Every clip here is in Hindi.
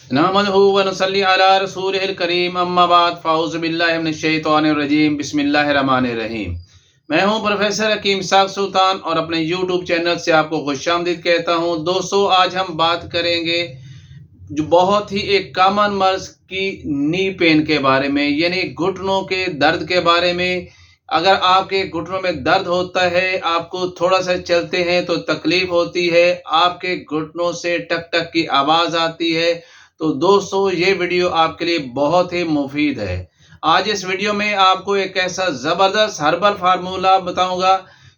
नहमदुहु व नसल्ली अला रसूलिहिल करीम अम्मा बाद फ़ाऊज़ु बिल्लाहि मिनश शैतानिर रजीम बिस्मिल्लाहिर रहमानिर रहीम। मैं हूं प्रोफेसर हकीम साग सुल्तान और अपने यूट्यूब चैनल से आपको खुशामदीद कहता हूं। दोस्तों, आज हम बात करेंगे जो बहुत ही एक कॉमन मर्ज की नी पेन के बारे में, यानी घुटनों के दर्द के बारे में। अगर आपके घुटनों में दर्द होता है, आपको थोड़ा सा चलते हैं तो तकलीफ होती है, आपके घुटनों से टक टक की आवाज़ आती है, तो दोस्तों ये वीडियो आपके लिए बहुत ही मुफीद है। आज इस वीडियो में आपको एक ऐसा ज़बरदस्त हर्बल फार्मूला बताऊंगा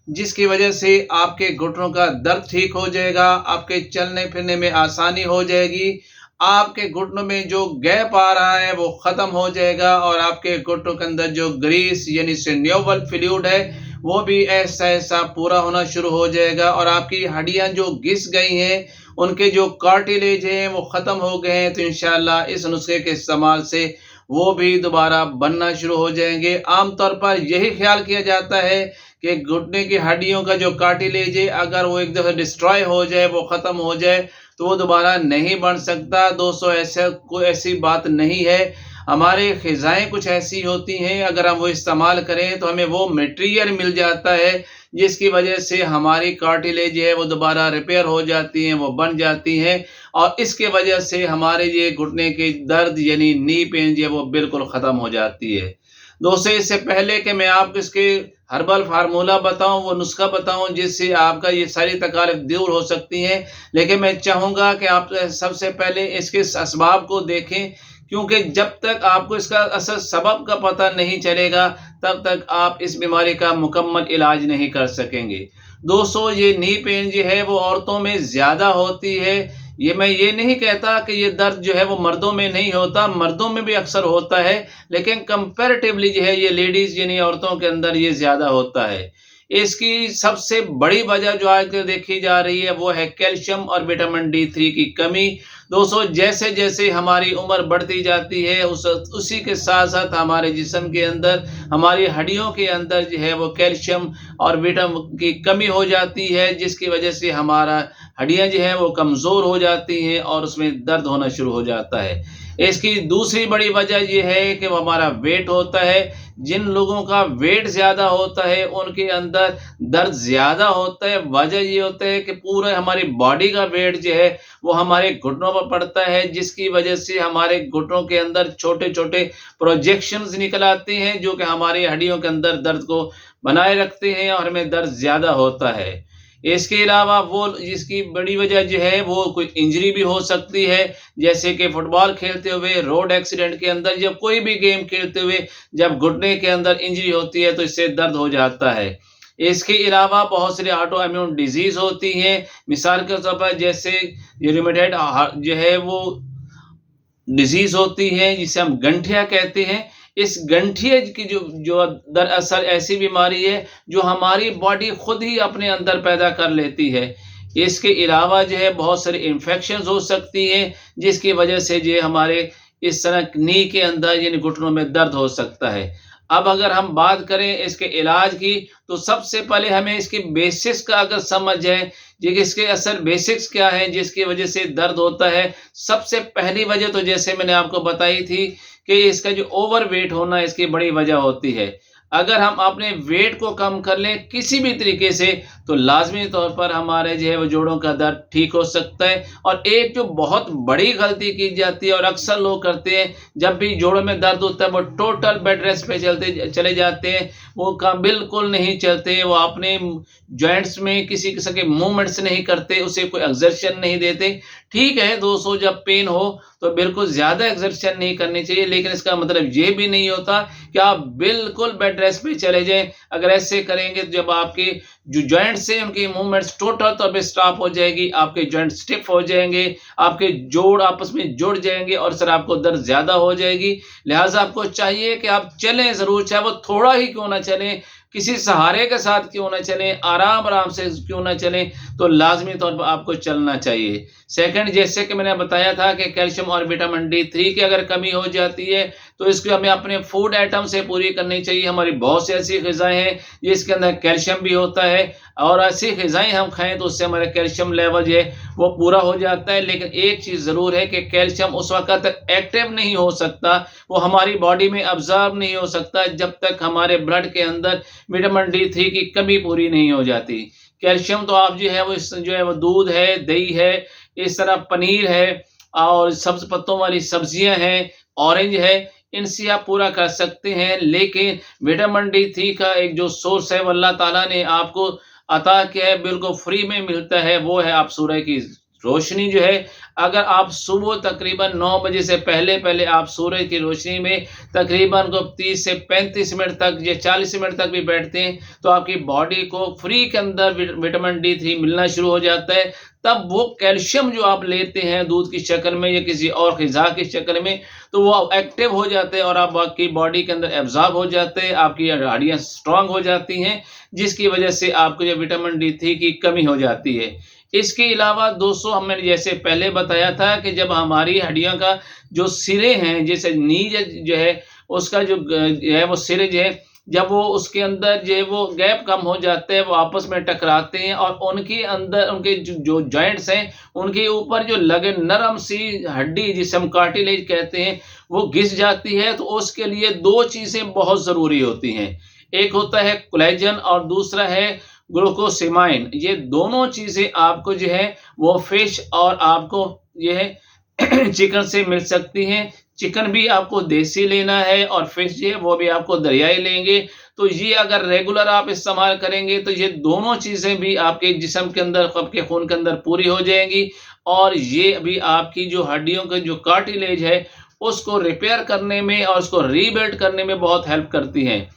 जिसकी वजह से आपके घुटनों का दर्द ठीक हो जाएगा, आपके चलने फिरने में आसानी हो जाएगी, आपके घुटनों में जो गैप आ रहा है वो ख़त्म हो जाएगा और आपके घुटनों के अंदर जो ग्रीस यानी सिन्योवल फ्लूइड है वो भी ऐसा ऐसा पूरा होना शुरू हो जाएगा और आपकी हड्डियां जो घिस गई हैं, उनके जो कार्टिलेज हैं वो ख़त्म हो गए हैं। तो इंशाल्लाह इस नुस्खे के इस्तेमाल से वो भी दोबारा बनना शुरू हो जाएंगे। आमतौर पर यही ख्याल किया जाता है कि घुटने की हड्डियों का जो कार्टिलेज है, अगर वो एक दफ़ा डिस्ट्रॉय हो जाए, वो ख़त्म हो जाए, तो वो दोबारा नहीं बन सकता। दोस्तों, ऐसा कोई ऐसी बात नहीं है। हमारे ग़िज़ाएँ कुछ ऐसी होती हैं, अगर हम वो इस्तेमाल करें तो हमें वो मटेरियल मिल जाता है जिसकी वजह से हमारी कार्टिलेज है वो दोबारा रिपेयर हो जाती हैं, वो बन जाती हैं और इसके वजह से हमारे ये घुटने के दर्द यानी नी पेन जो है वो बिल्कुल ख़त्म हो जाती है। दोस्तों, इससे पहले कि मैं आपको इसके हर्बल फार्मूला बताऊं, वो नुस्खा बताऊं जिससे आपका ये सारी तकलीफ दूर हो सकती हैं, लेकिन मैं चाहूँगा कि आप सबसे पहले इसके असबाब को देखें, क्योंकि जब तक आपको इसका असल सबब का पता नहीं चलेगा तब तक आप इस बीमारी का मुकम्मल इलाज नहीं कर सकेंगे। दोस्तों, ये नी पेन जो है वो औरतों में ज़्यादा होती है। मैं ये नहीं कहता कि ये दर्द जो है वो मर्दों में नहीं होता, मर्दों में भी अक्सर होता है, लेकिन कंपैरेटिवली जो है ये लेडीज़ यानी औरतों के अंदर ये ज़्यादा होता है। इसकी सबसे बड़ी वजह जो आजकल देखी जा रही है वो है कैल्शियम और विटामिन डी3 की कमी। दोस्तों, जैसे-जैसे हमारी उम्र बढ़ती जाती है उसी के साथ-साथ हमारे जिस्म के अंदर, हमारी हड्डियों के अंदर जो है वो कैल्शियम और विटामिन की कमी हो जाती है, जिसकी वजह से हमारा हड्डियाँ जो हैं वो कमज़ोर हो जाती हैं और उसमें दर्द होना शुरू हो जाता है। इसकी दूसरी बड़ी वजह ये है कि वो हमारा वेट होता है। जिन लोगों का वेट ज़्यादा होता है उनके अंदर दर्द ज़्यादा होता है। वजह ये होता है कि पूरे हमारी बॉडी का वेट जो है वो हमारे घुटनों पर पड़ता है, जिसकी वजह से हमारे घुटनों के अंदर छोटे-छोटे प्रोजेक्शंस निकल आते हैं जो कि हमारी हड्डियों के अंदर दर्द को बनाए रखते हैं और हमें दर्द ज़्यादा होता है। इसके अलावा वो इसकी बड़ी वजह जो है वो कोई इंजरी भी हो सकती है, जैसे कि फुटबॉल खेलते हुए, रोड एक्सीडेंट के अंदर, जब कोई भी गेम खेलते हुए जब घुटने के अंदर इंजरी होती है तो इससे दर्द हो जाता है। इसके अलावा बहुत सारी ऑटो इम्यून डिजीज़ होती हैं, मिसाल के तौर पर जैसे ये रूमेटॉइड जो है वो डिजीज़ होती है जिसे हम गंठिया कहते हैं। इस गंठिया की जो जो दरअसल ऐसी बीमारी है जो हमारी बॉडी खुद ही अपने अंदर पैदा कर लेती है। इसके अलावा जो है बहुत सारी इन्फेक्शंस हो सकती हैं जिसकी वजह से जो है हमारे इस तरह नी के अंदर यानी घुटनों में दर्द हो सकता है। अब अगर हम बात करें इसके इलाज की, तो सबसे पहले हमें इसकी बेसिक्स का अगर समझ है कि इसके असल बेसिक्स क्या है जिसकी वजह से दर्द होता है। सबसे पहली वजह तो जैसे मैंने आपको बताई थी कि इसका जो ओवर वेट होना इसकी बड़ी वजह होती है। अगर हम अपने वेट को कम कर लें किसी भी तरीके से, तो लाज़मी तौर पर हमारे जो है वो जोड़ों का दर्द ठीक हो सकता है। और एक जो बहुत बड़ी गलती की जाती है और अक्सर लोग करते हैं, जब भी जोड़ों में दर्द होता है वो टोटल बेड रेस्ट पे चले जाते हैं, वो काम बिल्कुल नहीं चलते, वो अपने जॉइंट्स में किसी किस्म के मूवमेंट्स नहीं करते, उसे कोई एक्सर्शन नहीं देते। ठीक है दोस्तों, जब पेन हो तो बिल्कुल ज़्यादा एक्सर्शन नहीं करनी चाहिए, लेकिन इसका मतलब ये भी नहीं होता कि आप बिल्कुल बेड रेस्ट पे चले जाएँ। अगर ऐसे करेंगे तो जब आपके जो जॉइंट्स हैं उनकी मूवमेंट्स टोटल तौर पे स्टॉप हो जाएगी, आपके जॉइंट स्टिफ हो जाएंगे, आपके जोड़ आपस में जुड़ जाएंगे और सर आपको दर्द ज़्यादा हो जाएगी। लिहाजा आपको चाहिए कि आप चलें ज़रूर, चाहे वो थोड़ा ही क्यों ना चलें, किसी सहारे के साथ क्यों ना चलें, आराम-आराम से क्यों ना चलें, तो लाज़मी तौर पर आपको चलना चाहिए। सेकंड, जैसे कि मैंने बताया था कि कैल्शियम और विटामिन डी3 की अगर कमी हो जाती है तो इसको हमें अपने फूड आइटम से पूरी करनी चाहिए। हमारी बहुत सी ऐसी ग़िज़ाएँ हैं जिसके अंदर कैल्शियम भी होता है और ऐसी ग़िज़ाएँ हम खाएँ तो उससे हमारा कैल्शियम लेवल जो है वो पूरा हो जाता है। लेकिन एक चीज़ ज़रूर है कि कैल्शियम उस वक़्त तक एक्टिव नहीं हो सकता, वो हमारी बॉडी में अब्ज़ॉर्ब नहीं हो सकता जब तक हमारे ब्लड के अंदर विटामिन D3 की कमी पूरी नहीं हो जाती। कैल्शियम तो आप जो है वो जो है वो दूध है, दही है, इस तरह पनीर है और सब्ज़ पत्तों वाली सब्जियां हैं, ऑरेंज है, इनसे आप पूरा कर सकते हैं। लेकिन विटामिन D3 का एक जो सोर्स है वो अल्लाह ताला ने आपको अता किया है, बिल्कुल फ्री में मिलता है, वो है आप सूरज की रोशनी जो है। अगर आप सुबह तकरीबन 9 बजे से पहले आप सूरज की रोशनी में तकरीबन को 30 से 35 मिनट तक या 40 मिनट तक भी बैठते हैं तो आपकी बॉडी को फ्री के अंदर विटामिन D3 मिलना शुरू हो जाता है। तब वो कैल्शियम जो आप लेते हैं दूध की शक्ल में या किसी और ग़िज़ा की शक्ल में, तो वो एक्टिव हो जाते हैं और आपकी बॉडी के अंदर एब्ज़ॉर्ब हो जाते हैं, आपकी हड्डियाँ स्ट्रॉन्ग हो जाती हैं, जिसकी वजह से आपको जो विटामिन D3 की कमी हो जाती है। इसके अलावा दोस्तों हमने जैसे पहले बताया था कि जब हमारी हड्डियों का जो सिरे हैं, जैसे नीज जो है उसका जो है वो सिरे जो है, जब वो उसके अंदर जो है वो गैप कम हो जाते हैं, वो आपस में टकराते हैं और उनके अंदर उनके जो जॉइंट्स हैं उनके ऊपर जो लगे नरम सी हड्डी जिसे हम कार्टिलेज कहते हैं वो घिस जाती है। तो उसके लिए 2 चीज़ें बहुत ज़रूरी होती हैं, एक होता है कोलेजन और दूसरा है ग्लूकोसामाइन। ये दोनों चीज़ें आपको जो है वो फिश और आपको ये है चिकन से मिल सकती हैं। चिकन भी आपको देसी लेना है और फिश जो है वो भी आपको दरियाई लेंगे। तो ये अगर रेगुलर आप इस्तेमाल करेंगे तो ये दोनों चीज़ें भी आपके जिस्म के अंदर, आपके खून के अंदर पूरी हो जाएंगी और ये भी आपकी जो हड्डियों का जो कार्टिलेज है उसको रिपेयर करने में और उसको रीबिल्ड करने में बहुत हेल्प करती हैं।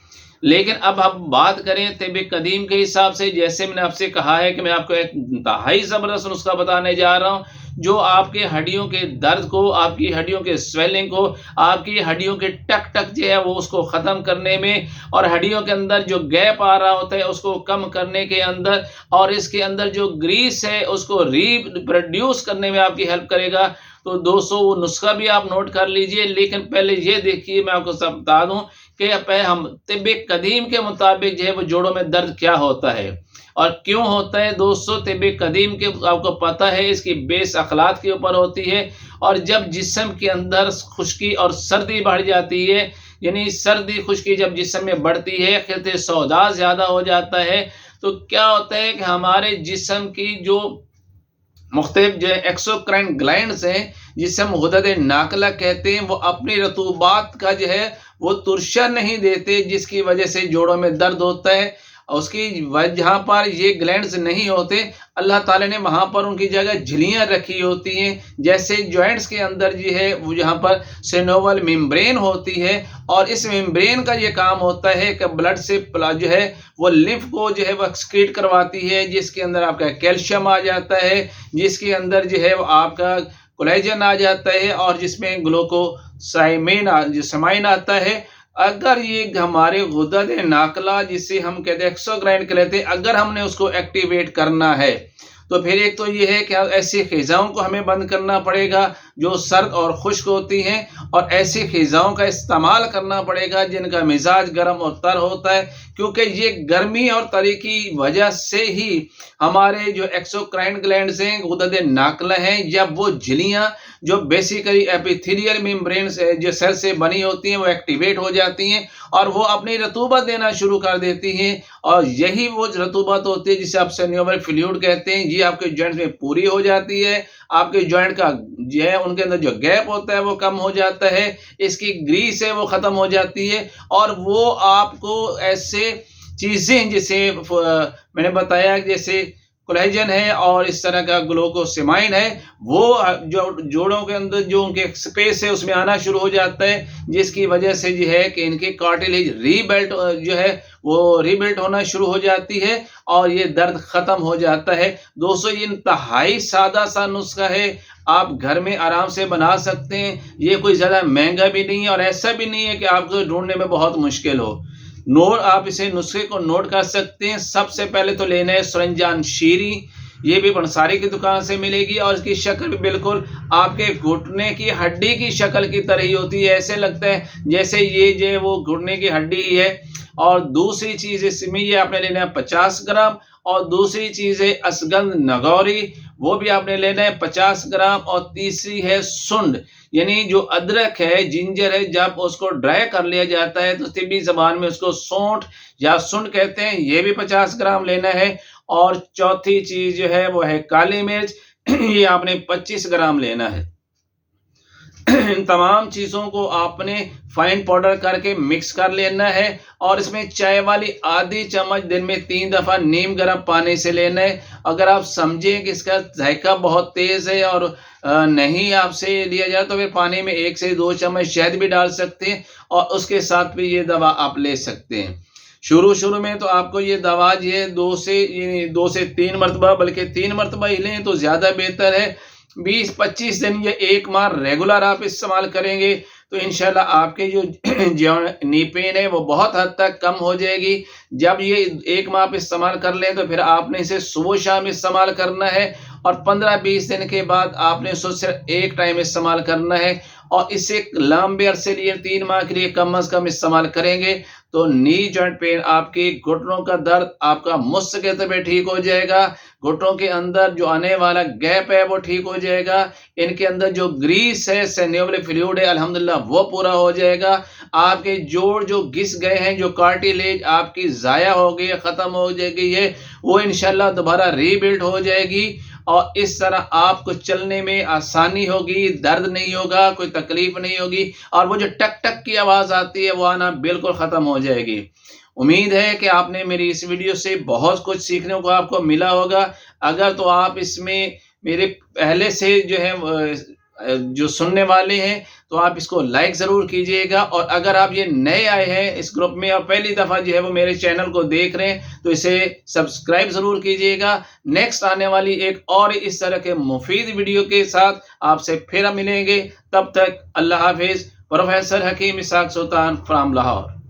लेकिन अब हम बात करें तिब्ब कदीम के हिसाब से, जैसे मैंने आपसे कहा है कि मैं आपको एक इंतहाई ज़बरदस्त नुस्खा बताने जा रहा हूँ जो आपके हड्डियों के दर्द को, आपकी हड्डियों के स्वेलिंग को, आपकी हड्डियों के टक टक जो है वो उसको ख़त्म करने में और हड्डियों के अंदर जो गैप आ रहा होता है उसको कम करने के अंदर और इसके अंदर जो ग्रीस है उसको रीप्रोड्यूस करने में आपकी हेल्प करेगा। तो दोस्तों वो नुस्खा भी आप नोट कर लीजिए। लेकिन पहले ये देखिए, मैं आपको सब बता दूं कि पहले हम तिब्ब कदीम के मुताबिक जो है वो जोड़ों में दर्द क्या होता है और क्यों होता है। दोस्तों तिब्ब कदीम के आपको पता है इसकी बेस अखलात के ऊपर होती है और जब जिस्म के अंदर खुश्की और सर्दी बढ़ जाती है, यानी सर्दी खुश्की जब जिस्म में बढ़ती है, खिलते सौदा ज़्यादा हो जाता है, तो क्या होता है कि हमारे जिस्म की जो मुख्तलिफ जो एक्सोक्राइन ग्लैंड्स हैं जिसे हम गुदद नाकला कहते हैं, वो अपनी रतूबात का जो है वो तुरशा नहीं देते, जिसकी वजह से जोड़ों में दर्द होता है। और उसकी वजह जहाँ पर ये ग्लैंड्स नहीं होते, अल्लाह ताला ने वहाँ पर उनकी जगह झिल्लियाँ रखी होती हैं। जैसे जॉइंट्स के अंदर जो है वो जहाँ पर सिनोवल मेम्ब्रेन होती है और इस मेम्ब्रेन का ये काम होता है कि ब्लड से जो है वो लिम्फ को जो है वो एक्सक्रीट करवाती है, जिसके अंदर आपका कैल्शियम आ जाता है, जिसके अंदर जो है वो आपका कोलेजन आ जाता है और जिसमें ग्लूकोसामाइन आता है। अगर ये हमारे गुदद नाकला जिसे हम कहते हैं एक्सोक्राइन कहते हैं, अगर हमने उसको एक्टिवेट करना है तो फिर एक तो ये है कि ऐसी ग़िज़ाओं को हमें बंद करना पड़ेगा जो सर्द और खुश्क होती हैं और ऐसी ग़िज़ाओं का इस्तेमाल करना पड़ेगा जिनका मिजाज गर्म और तर होता है, क्योंकि ये गर्मी और तरी की वजह से ही हमारे जो एक्सोक्राइन ग्लैंड्स हैं, गुदद नाकला हैं, जब वो झिल्लियाँ जो बेसिकली एपिथेलियल मेम्ब्रेन से जो सेल से बनी होती हैं वो एक्टिवेट हो जाती हैं और वो अपनी रतूबत देना शुरू कर देती हैं और यही वो रतूबत होती है जिसे आप सिनोवियल फ्लूइड कहते हैं। ये आपके जॉइंट्स में पूरी हो जाती है, आपके जॉइंट का जो है उनके अंदर जो गैप होता है वो कम हो जाता है, इसकी ग्रीस है वो ख़त्म हो जाती है और वो आपको ऐसे चीज़ें जैसे मैंने बताया जैसे कोलेजन है और इस तरह का ग्लूकोसामाइन है, वो जो जोड़ों के अंदर जो उनके स्पेस है उसमें आना शुरू हो जाता है, जिसकी वजह से जो है कि इनके कार्टिलेज रीबिल्ट जो है वो रीबिल्ट होना शुरू हो जाती है और ये दर्द ख़त्म हो जाता है। दोस्तों ये इंतहाई सादा सा नुस्खा है, आप घर में आराम से बना सकते हैं। ये कोई ज़्यादा महंगा भी नहीं है और ऐसा भी नहीं है कि आपको ढूंढने में बहुत मुश्किल हो। आप इसे नुस्खे को नोट कर सकते हैं। सबसे पहले तो लेना है सुरंजान शीरी, ये भी पंसारी की दुकान से मिलेगी और इसकी शक्ल भी बिल्कुल आपके घुटने की हड्डी की शक्ल की तरह ही होती है। ऐसे लगता है जैसे ये जो वो घुटने की हड्डी ही है। और दूसरी चीज़ इसमें ये आपने लेना है 50 ग्राम। और दूसरी चीज़ है असगंध नगौरी, वो भी आपने लेना है 50 ग्राम। और तीसरी है सुंड, यानी जो अदरक है, जिंजर है, जब उसको ड्राई कर लिया जाता है तो तिब्बी ज़बान में उसको सौंठ या सुंड कहते हैं, ये भी 50 ग्राम लेना है। और चौथी चीज़ जो है वो है काली मिर्च, ये आपने 25 ग्राम लेना है। इन तमाम चीज़ों को आपने फाइन पाउडर करके मिक्स कर लेना है। और इसमें चाय वाली आधी चम्मच दिन में 3 दफ़ा नीम गर्म पानी से लेना है। अगर आप समझें कि इसका जायका बहुत तेज़ है और नहीं आपसे लिया जाए तो फिर पानी में 1 से 2 चम्मच शहद भी डाल सकते हैं और उसके साथ भी ये दवा आप ले सकते हैं। शुरू में तो आपको ये दवा ये 2 से 3 मरतबा, बल्कि 3 मरतबा ही लें तो ज़्यादा बेहतर है। 20-25 दिन या 1 माह रेगुलर आप इस्तेमाल करेंगे तो इंशाल्लाह आपके जो नी पेन है वो बहुत हद तक कम हो जाएगी। जब ये 1 माह आप इस्तेमाल कर लें तो फिर आपने इसे सुबह शाम इस्तेमाल करना है और 15-20 दिन के बाद आपने इसे सिर्फ एक टाइम इस्तेमाल करना है। और इसे लंबे अरसे लिए 3 माह के लिए कम अज़ कम इस्तेमाल करेंगे तो नी जॉइंट पेन, आपके घुटनों का दर्द आपका मुस्तकिल में ठीक हो जाएगा। घुटनों के अंदर जो आने वाला गैप है वो ठीक हो जाएगा। इनके अंदर जो ग्रीस है, सिनोवियल फ्लूइड है, अल्हम्दुलिल्लाह वो पूरा हो जाएगा। आपके जोड़ जो घिस गए हैं, जो कार्टिलेज आपकी ज़ाया हो गई है, ख़त्म हो जाएगी है, वो इंशाल्लाह दोबारा रीबिल्ड हो जाएगी। और इस तरह आपको चलने में आसानी होगी, दर्द नहीं होगा, कोई तकलीफ नहीं होगी और वो जो टक टक की आवाज़ आती है वो आना बिल्कुल ख़त्म हो जाएगी। उम्मीद है कि आपने मेरी इस वीडियो से बहुत कुछ सीखने को आपको मिला होगा। अगर तो आप इसमें मेरे पहले से जो है जो सुनने वाले हैं तो आप इसको लाइक ज़रूर कीजिएगा। और अगर आप ये नए आए हैं इस ग्रुप में और पहली दफ़ा जो है वो मेरे चैनल को देख रहे हैं तो इसे सब्सक्राइब ज़रूर कीजिएगा। नेक्स्ट आने वाली एक और इस तरह के मुफीद वीडियो के साथ आपसे फिर मिलेंगे। तब तक अल्लाह हाफिज़। Professor Hakeem Ishaq Sultan from Lahore.